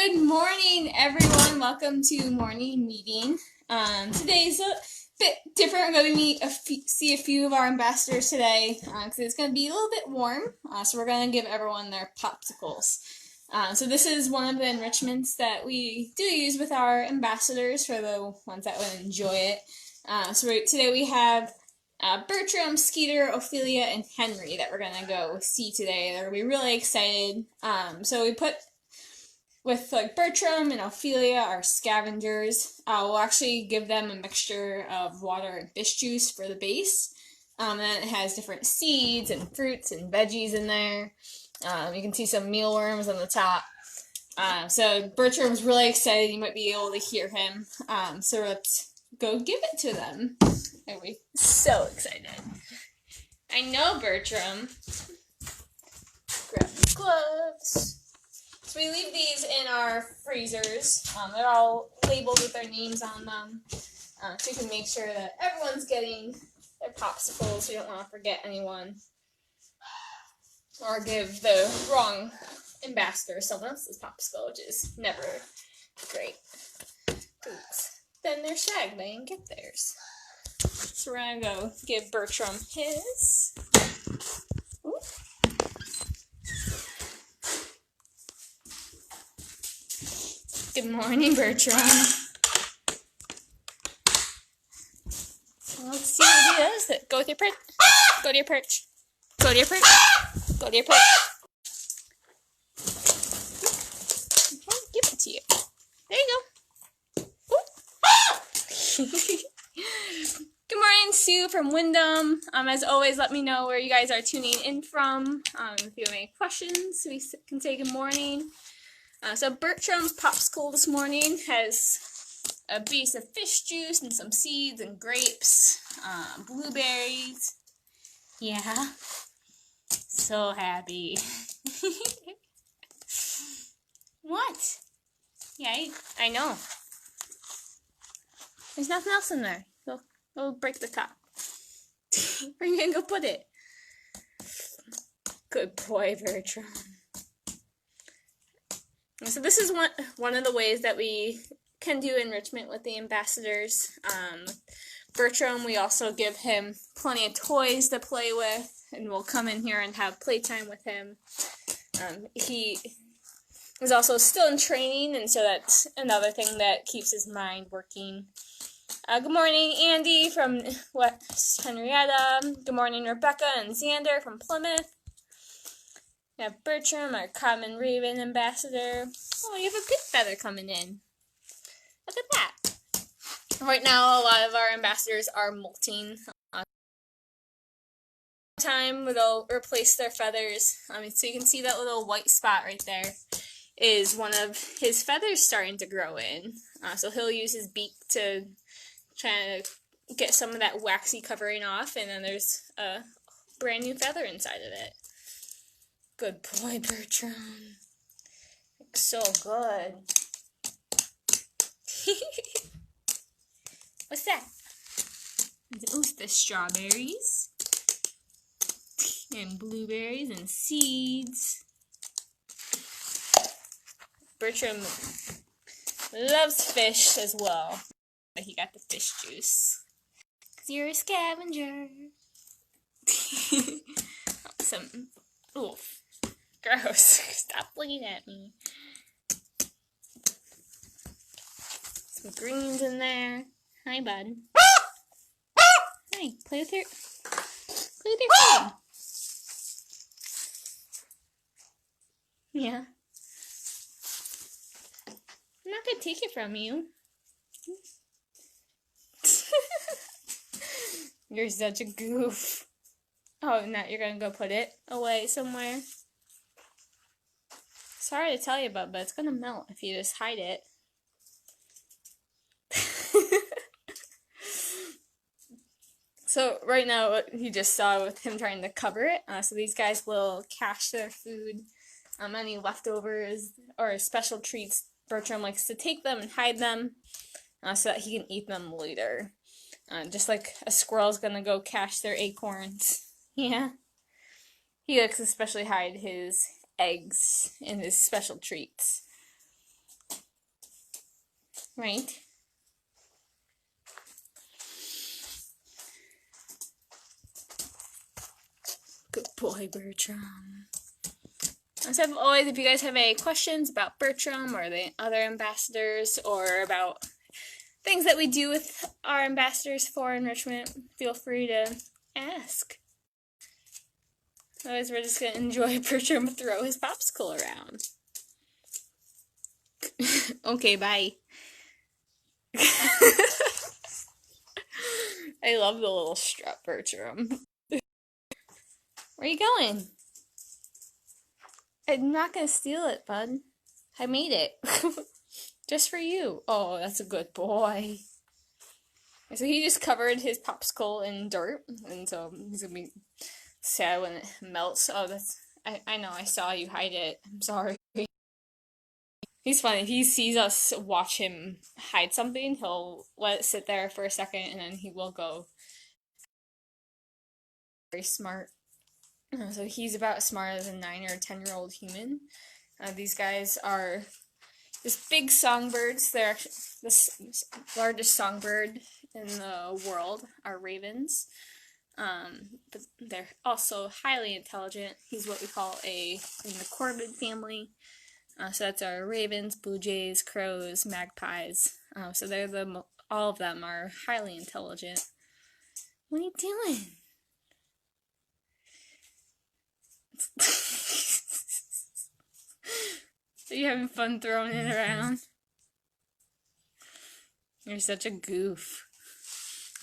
Good morning, everyone. Welcome to morning meeting. Today's a bit different. We're going to see a few of our ambassadors today because it's going to be a little bit warm. So we're going to give everyone their popsicles. So this is one of the enrichments that we do use with our ambassadors for the ones that would enjoy it. Today we have Bertram, Skeeter, Ophelia, and Henry that we're going to go see today. They're going to be really excited. So we put with Bertram and Ophelia, our scavengers, we'll actually give them a mixture of water and fish juice for the base. And then it has different seeds and fruits and veggies in there. You can see some mealworms on the top. So Bertram's really excited. You might be able to hear him. So let's go give it to them. Are we so excited? I know, Bertram. Grab the gloves. So we leave these in our freezers. They're all labeled with their names on them. So you can make sure that everyone's getting their popsicles. We don't want to forget anyone. Or give the wrong ambassador someone else's popsicle, which is never great. Then they're shagged. They didn't get theirs. So we're going to go give Bertram his. Ooh. Good morning, Bertram. Let's see what he does. Go with your perch. Go to your perch. Go to your perch. Go to your perch. Okay, give it to you. There you go. Good morning, Sue from Wyndham. As always, let me know where you guys are tuning in from. If you have any questions, we can say good morning. So Bertram's popsicle this morning has a base of fish juice and some seeds and grapes, blueberries. Yeah, so happy. What? Yeah, I know. There's nothing else in there. Go break the top. Where are you gonna go put it? Good boy, Bertram. So this is one of the ways that we can do enrichment with the ambassadors. Bertram, we also give him plenty of toys to play with, and we'll come in here and have playtime with him. He is also still in training, and so that's another thing that keeps his mind working. Good morning, Andy from West Henrietta. Good morning, Rebecca and Xander from Plymouth. We have Bertram, our common raven ambassador. Oh, you have a big feather coming in. Look at that. Right now, a lot of our ambassadors are molting. Time they'll replace their feathers. So you can see that little white spot right there is one of his feathers starting to grow in. So he'll use his beak to try to get some of that waxy covering off, and then there's a brand new feather inside of it. Good boy, Bertram. Looks so good. What's that? Ooh, the strawberries. And blueberries and seeds. Bertram loves fish as well. But he got the fish juice. 'Cause you're a scavenger. Oof. Gross. Stop looking at me. Some greens in there. Hi, bud. Hi, play with your phone. Yeah. I'm not gonna take it from you. You're such a goof. Oh, now you're gonna go put it away somewhere. Sorry to tell you about, but it's gonna melt if you just hide it. So right now, what you just saw with him trying to cover it. So these guys will cache their food, any leftovers or special treats. Bertram likes to take them and hide them, so that he can eat them later. Just like a squirrel's gonna go cache their acorns. Yeah. He likes to especially hide his eggs and his special treats. Right? Good boy, Bertram. As always, if you guys have any questions about Bertram or the other ambassadors or about things that we do with our ambassadors for Enrichment, feel free to ask. Otherwise, we're just going to enjoy Bertram throw his popsicle around. Okay, bye. I love the little strut, Bertram. Where are you going? I'm not going to steal it, bud. I made it. Just for you. Oh, that's a good boy. So he just covered his popsicle in dirt, and so he's going to be sad when it melts. Oh, that's... I know, I saw you hide it. I'm sorry. He's funny. If he sees us watch him hide something, he'll let it sit there for a second, and then he will go. Very smart. So he's about as smart as a 9 or 10-year-old human. These guys are just big songbirds. They're actually the largest songbird in the world are ravens. But they're also highly intelligent. He's what we call in the corvid family. So that's our ravens, blue jays, crows, magpies. So they're all of them are highly intelligent. What are you doing? Are you having fun throwing it around? You're such a goof.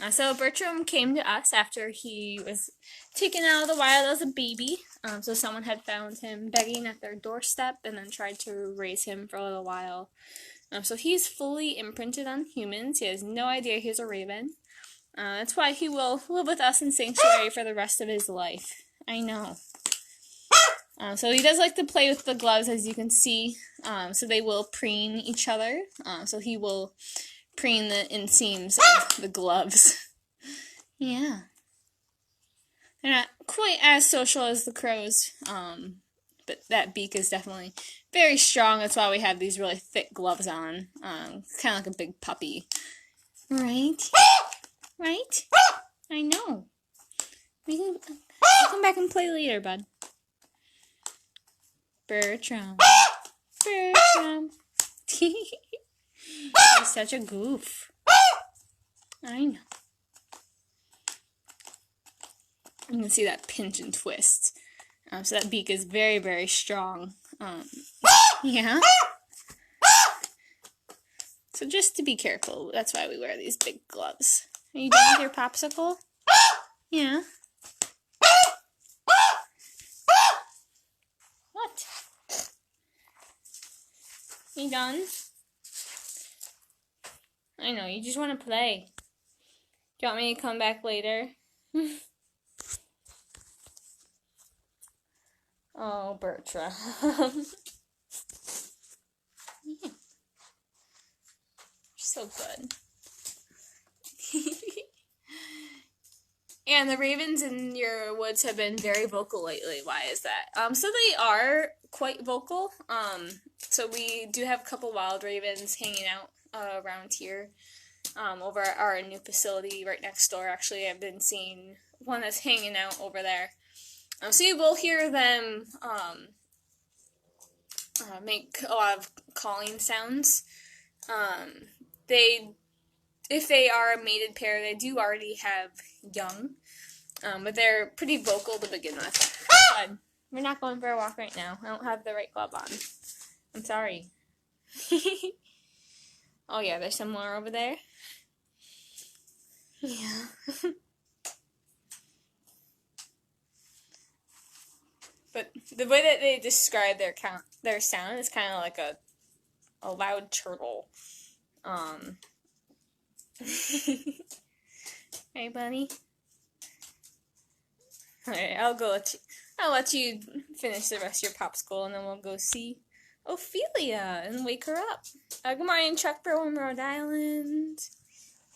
So Bertram came to us after he was taken out of the wild as a baby. So someone had found him begging at their doorstep and then tried to raise him for a little while. So he's fully imprinted on humans. He has no idea he's a raven. That's why he will live with us in Sanctuary for the rest of his life. I know. So he does like to play with the gloves, as you can see. So they will preen each other. So he will preen the inseams of the gloves. Yeah. They're not quite as social as the crows, but that beak is definitely very strong. That's why we have these really thick gloves on. Kind of like a big puppy. Right? Right? I know. I'll come back and play later, bud. Bertram. Bertram. He's such a goof. I know. You can see that pinch and twist. So that beak is very, very strong. Yeah. So just to be careful, that's why we wear these big gloves. Are you done with your popsicle? Yeah. What? You done? I know, you just want to play. Do you want me to come back later? Oh, Bertram. Yeah. You're so good. And the ravens in your woods have been very vocal lately. Why is that? So they are quite vocal. So we do have a couple wild ravens hanging out around here. Over at our new facility right next door. Actually, I've been seeing one that's hanging out over there. So you will hear them make a lot of calling sounds. If they are a mated pair, they do already have young, but they're pretty vocal to begin with. But we're not going for a walk right now. I don't have the right glove on. I'm sorry. Oh yeah, there's some more over there. Yeah. But the way that they describe their sound is kind of like a loud turtle. Hey, bunny. Alright, I'll let you finish the rest of your popsicle, and then we'll go see Ophelia and wake her up. Good morning, Chuck from Rhode Island.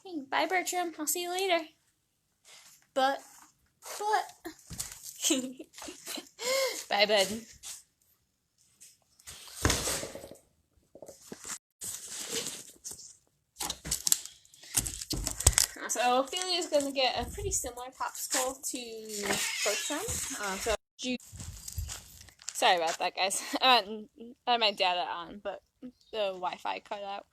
Hey, bye, Bertram. I'll see you later. But. Bye, bud. So Ophelia is going to get a pretty similar popsicle to Bertram. Sorry about that, guys. I had my data on, but the Wi-Fi cut out.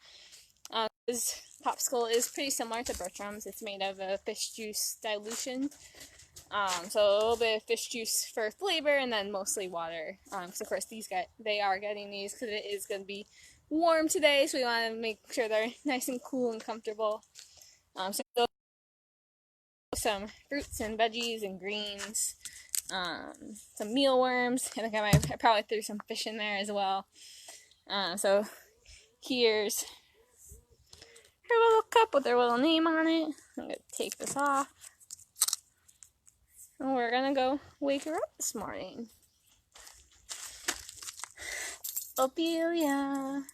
This popsicle is pretty similar to Bertram's. It's made of a fish juice dilution. So a little bit of fish juice for flavor, and then mostly water. So of course they are getting these because it is going to be warm today, so we want to make sure they're nice and cool and comfortable. So some fruits and veggies and greens, some mealworms. I think I probably threw some fish in there as well. So here's her little cup with her little name on it. I'm going to take this off. And we're going to go wake her up this morning. Ophelia.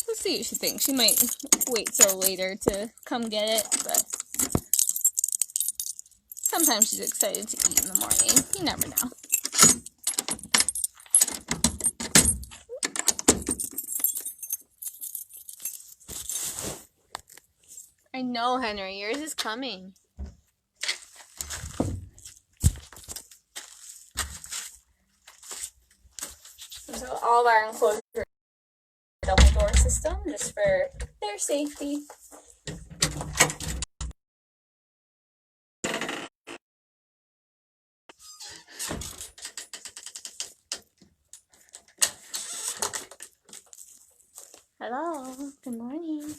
Let's see what she thinks. She might wait till later to come get it, but sometimes she's excited to eat in the morning. You never know. I know, Henry. Yours is coming. So all of our enclosures are a double door system, just for their safety. Hello. Good morning.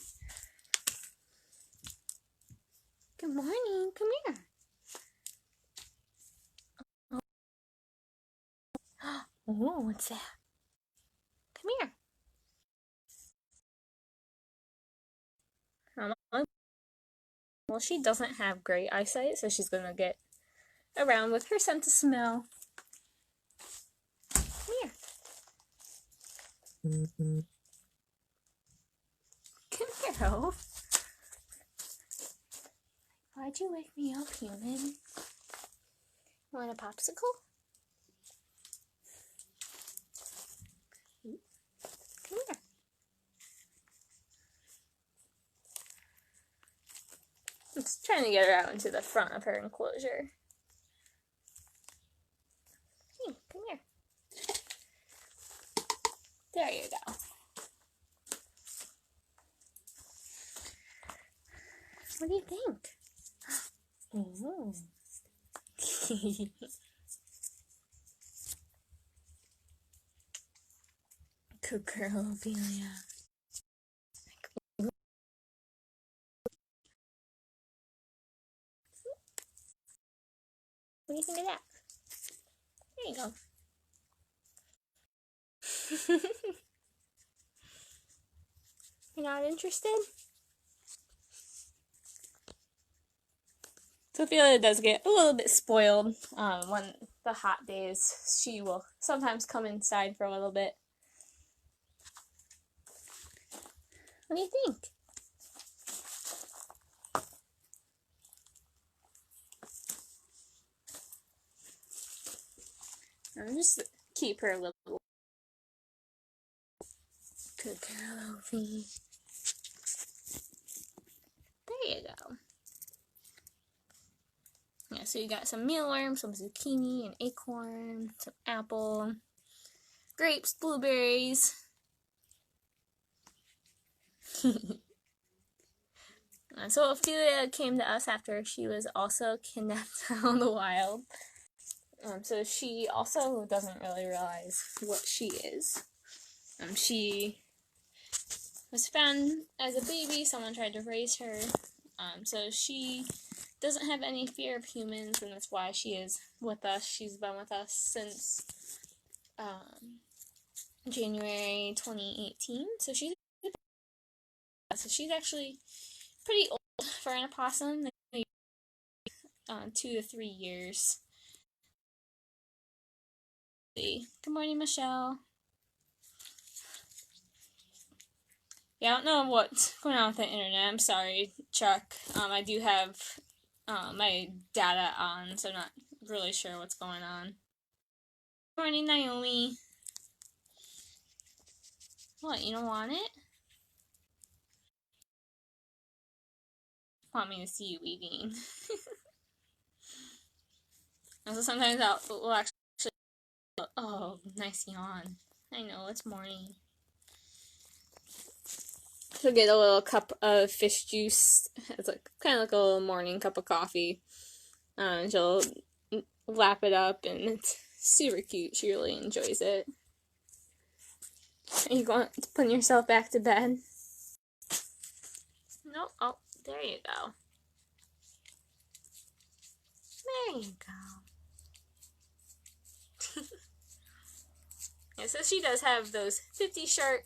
Good morning. Come here. Oh, what's that? Come here. Well, she doesn't have great eyesight, so she's gonna get around with her sense of smell. Come here. Come here, Ho. Why'd you wake me up, human? Want a popsicle? Come here. I'm just trying to get her out into the front of her enclosure. Hey, come here. There you go. What do you think? Ooh. Good girl, Ophelia. What do you think of that? There you go. You're not interested? So Ophelia does get a little bit spoiled when the hot days. She will sometimes come inside for a little bit. What do you think? I'll just keep her a little. Good girl, Ophi. There you go. Yeah, so you got some mealworms, some zucchini, an acorn, some apple, grapes, blueberries. So Ophelia came to us after she was also kidnapped out in the wild. So she also doesn't really realize what she is. She was found as a baby. Someone tried to raise her. So she doesn't have any fear of humans, and that's why she is with us. She's been with us since January 2018. So she's actually pretty old for an opossum. 2 to 3 years. Good morning, Michelle. Yeah, I don't know what's going on with the internet. I'm sorry, Chuck. I do have my data on, so I'm not really sure what's going on. Good morning, Naomi. What, you don't want it? Want me to see you eating? And so sometimes we'll actually, oh, nice yawn. I know, it's morning. She'll get a little cup of fish juice. It's like kind of like a little morning cup of coffee. And she'll lap it up, and it's super cute. She really enjoys it. Are you going to put yourself back to bed? Nope. Oh, there you go. There you go. Yeah, so she does have those 50 sharp,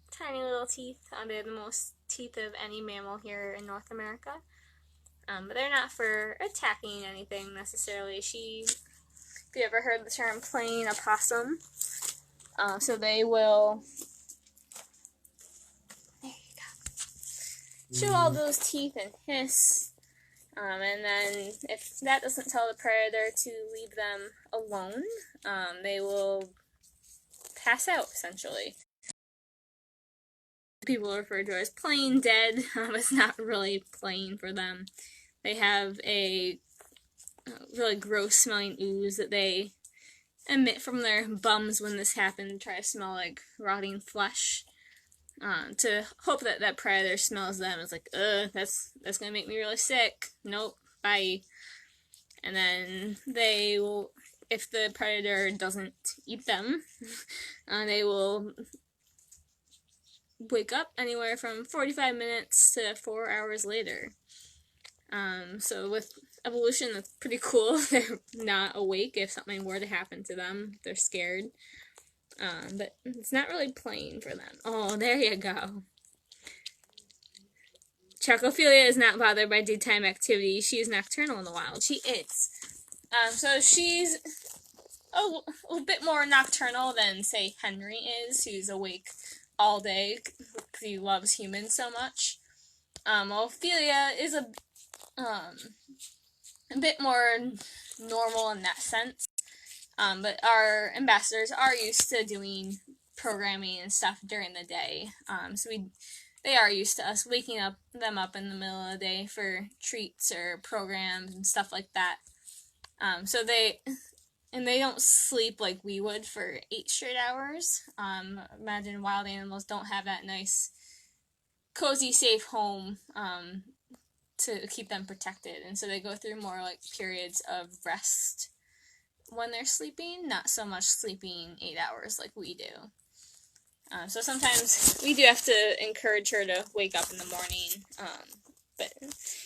tiny little teeth. They're the most teeth of any mammal here in North America. But they're not for attacking anything necessarily. If you ever heard the term playing a possum, so they will, there you go, show all those teeth and hiss, and then if that doesn't tell the predator to leave them alone, they will pass out, essentially. People refer to it as playing dead. It's not really playing for them. They have a really gross smelling ooze that they emit from their bums when this happens, try to smell like rotting flesh, to hope that that predator smells them. It's like, that's gonna make me really sick. Nope, bye. And then they will, if the predator doesn't eat them, they will wake up anywhere from 45 minutes to 4 hours later. So with evolution, that's pretty cool. They're not awake if something were to happen to them. They're scared. But it's not really playing for them. Oh, there you go. Chocophilia is not bothered by daytime activity. She is nocturnal in the wild. She is. So she's a bit more nocturnal than, say, Henry is, who's awake all day because he loves humans so much. Ophelia is a bit more normal in that sense. But our ambassadors are used to doing programming and stuff during the day. So they are used to us waking them up in the middle of the day for treats or programs and stuff like that. So they don't sleep like we would for 8 straight hours. Imagine wild animals don't have that nice, cozy, safe home to keep them protected. And so they go through more like periods of rest when they're sleeping, not so much sleeping 8 hours like we do. So sometimes we do have to encourage her to wake up in the morning, but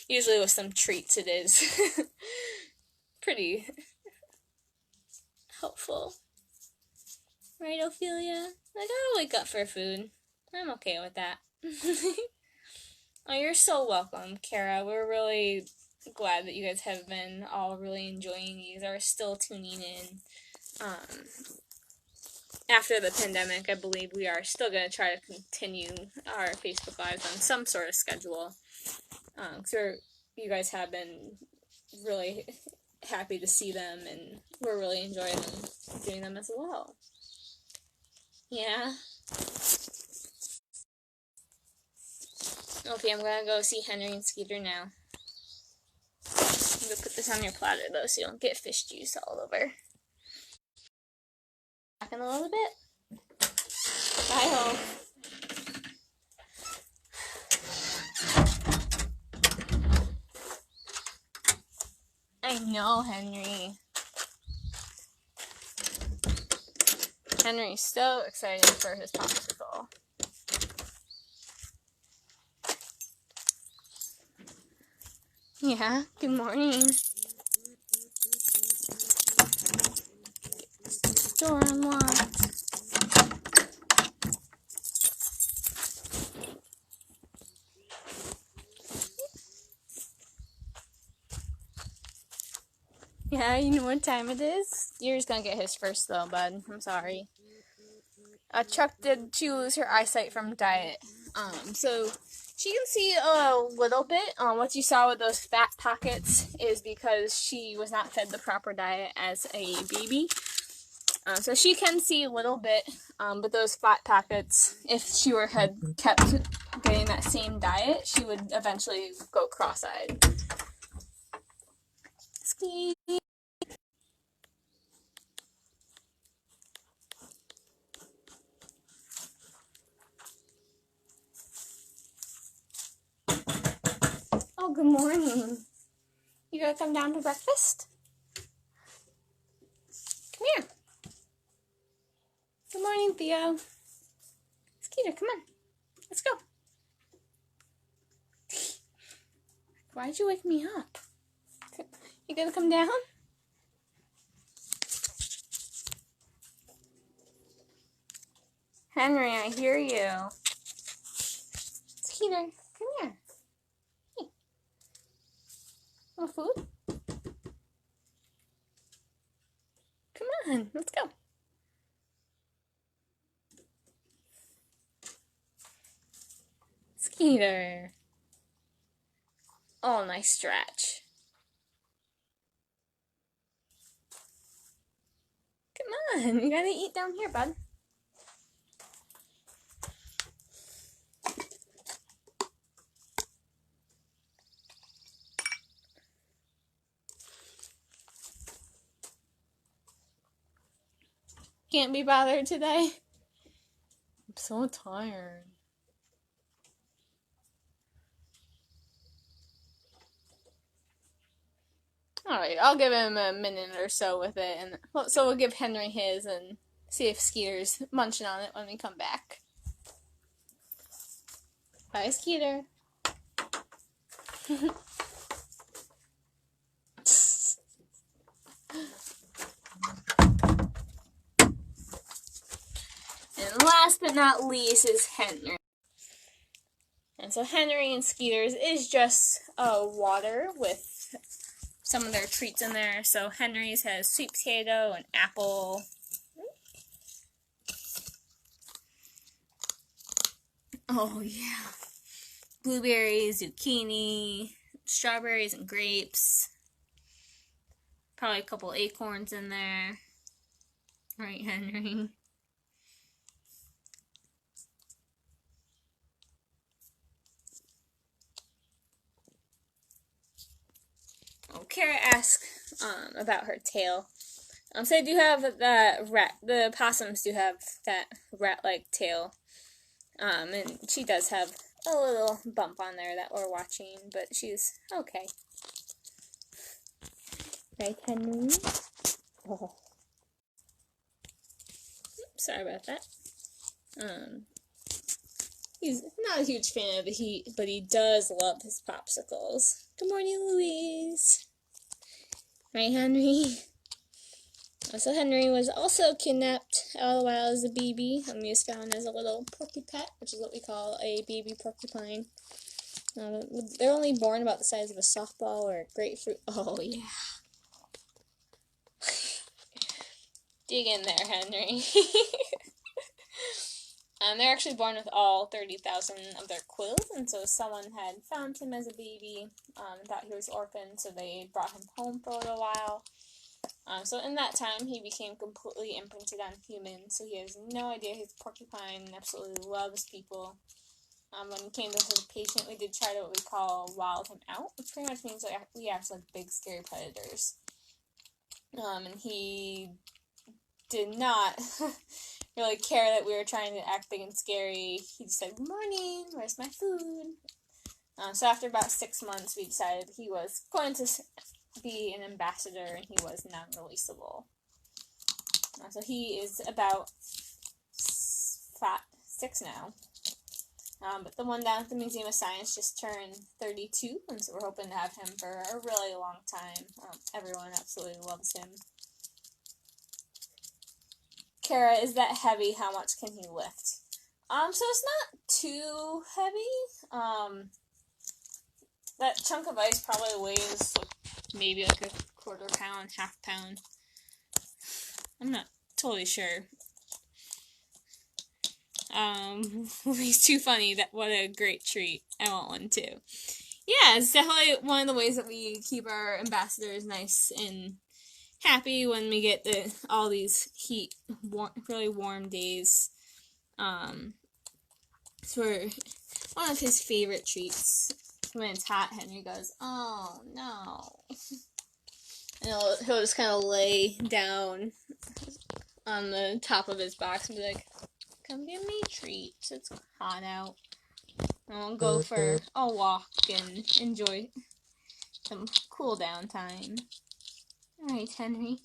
usually with some treats it is pretty helpful. Right, Ophelia? Like, I'll wake up for food. I'm okay with that. Oh, you're so welcome, Kara. We're really glad that you guys have been all really enjoying these, or still tuning in. After the pandemic, I believe we are still going to try to continue our Facebook Lives on some sort of schedule. So you guys have been really happy to see them, and we're really enjoying doing them as well. Yeah? Okay, I'm going to go see Henry and Skeeter now. I'm going to put this on your platter, though, so you don't get fish juice all over. Back in a little bit. Bye, home. I know, Henry. Henry's so excited for his popsicle. Yeah, good morning. Door unlocked. Yeah, you know what time it is? You're just gonna get his first though, bud. I'm sorry. Chuck did lose her eyesight from diet. So she can see a little bit. What you saw with those fat pockets is because she was not fed the proper diet as a baby. So she can see a little bit, but those flat packets, if she had kept getting that same diet, she would eventually go cross-eyed. Ski. Oh, good morning. You gonna come down to breakfast? Come here. Good morning, Theo. Skeeter, come on. Let's go. Why'd you wake me up? You gonna come down? Henry, I hear you. Skeeter, come here. Hey. Want food? Come on, let's go. Skeeter. Oh, nice stretch. Come on, you gotta eat down here, bud. Can't be bothered today. I'm so tired. Alright, I'll give him a minute or so with it, and so we'll give Henry his and see if Skeeter's munching on it when we come back. Bye, Skeeter. And last but not least is Henry. And so Henry and Skeeter's is just water with some of their treats in there. So Henry's has sweet potato and apple. Oh yeah. Blueberries, zucchini, strawberries and grapes. Probably a couple acorns in there. Right, Henry? Kara asked about her tail. So they do have the possums do have that rat-like tail. And she does have a little bump on there that we're watching, but she's okay. Right, Henry? Oh. Sorry about that. He's not a huge fan of the heat, but he does love his popsicles. Good morning, Louise. Right, Henry? So Henry was also kidnapped all the while as a baby. He was found as a little porcupine, which is what we call a baby porcupine. They're only born about the size of a softball or a grapefruit. Oh, yeah. Dig in there, Henry. They're actually born with all 30,000 of their quills, and so someone had found him as a baby, and thought he was orphaned, so they brought him home for a little while. So in that time, he became completely imprinted on humans, so he has no idea he's a porcupine and absolutely loves people. When he came to his patient, we did try to what we call wild him out, which pretty much means like we act like big, scary predators. And he did not really care that we were trying to act big and scary. He just said, "Good morning, where's my food?" So after about 6 months, we decided he was going to be an ambassador, and he was non-releasable. So he is about 6 now. But the one down at the Museum of Science just turned 32, and so we're hoping to have him for a really long time. Everyone absolutely loves him. Kara, is that heavy? How much can he lift? So it's not too heavy. That chunk of ice probably weighs maybe like a quarter pound, half pound. I'm not totally sure. He's too funny. What a great treat. I want one too. Yeah, it's definitely one of the ways that we keep our ambassadors nice and happy when we get all these really warm days. It's one of his favorite treats. When it's hot, Henry goes, "Oh no!" And he'll just kind of lay down on the top of his box and be like, "Come give me treats. It's hot out." And we'll go for a walk and enjoy some cool down time. Alright, Henry.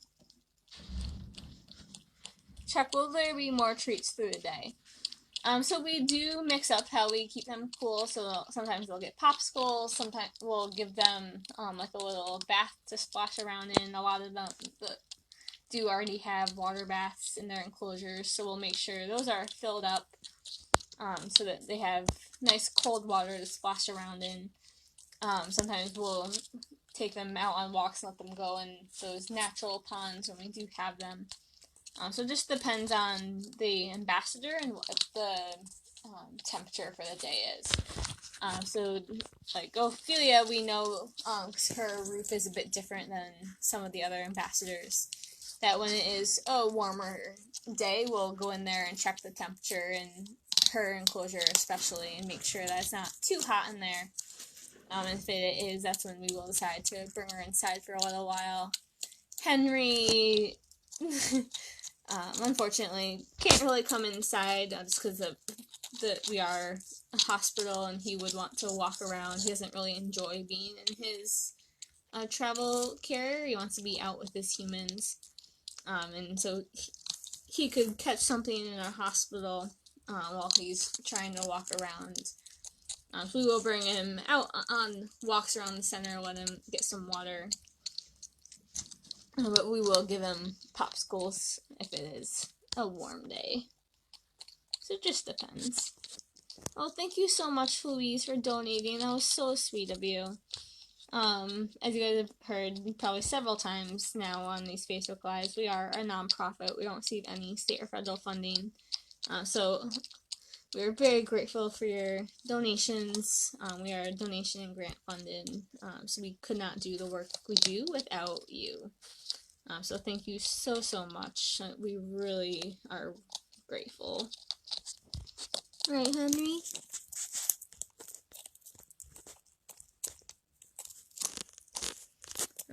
Chuck, will there be more treats through the day? So we do mix up how we keep them cool. So sometimes we'll get popsicles. Sometimes we'll give them like a little bath to splash around in. A lot of them do already have water baths in their enclosures, so we'll make sure those are filled up so that they have nice cold water to splash around in. Sometimes we'll take them out on walks and let them go in those natural ponds when we do have them. So it just depends on the ambassador and what the temperature for the day is. So, like Ophelia, we know, because her roof is a bit different than some of the other ambassadors, that when it is a warmer day, we'll go in there and check the temperature in her enclosure especially and make sure that it's not too hot in there. And if it is, that's when we will decide to bring her inside for a little while. Henry... unfortunately, can't really come inside just because we are a hospital and he would want to walk around. He doesn't really enjoy being in his travel carrier. He wants to be out with his humans. And so he could catch something in our hospital while he's trying to walk around. So we will bring him out on walks around the center, let him get some water. But we will give him popsicles if it is a warm day. So it just depends. Oh, thank you so much, Louise, for donating. That was so sweet of you. As you guys have heard probably several times now on these Facebook Lives, we are a non-profit. We don't receive any state or federal funding. So we're very grateful for your donations. We are donation and grant funded, so we could not do the work we do without you. So thank you so much. We really are grateful. Right, Henry?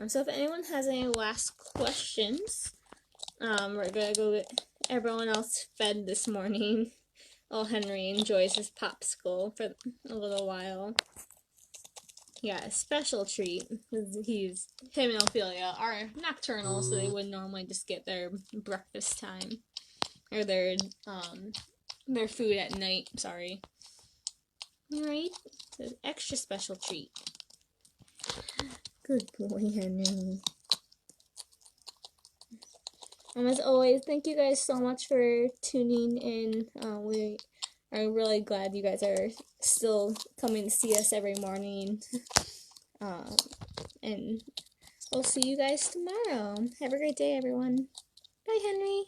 So if anyone has any last questions, we're gonna go get everyone else fed this morning while Henry enjoys his popsicle for a little while. Yeah, a special treat. Him and Ophelia are nocturnal, so they would normally just get their breakfast time. Or their food at night, sorry. Alright, so an extra special treat. Good boy, Henry. As always, thank you guys so much for tuning in. We are really glad you guys are still coming to see us every morning. And we'll see you guys tomorrow. Have a great day, everyone. Bye, Henry.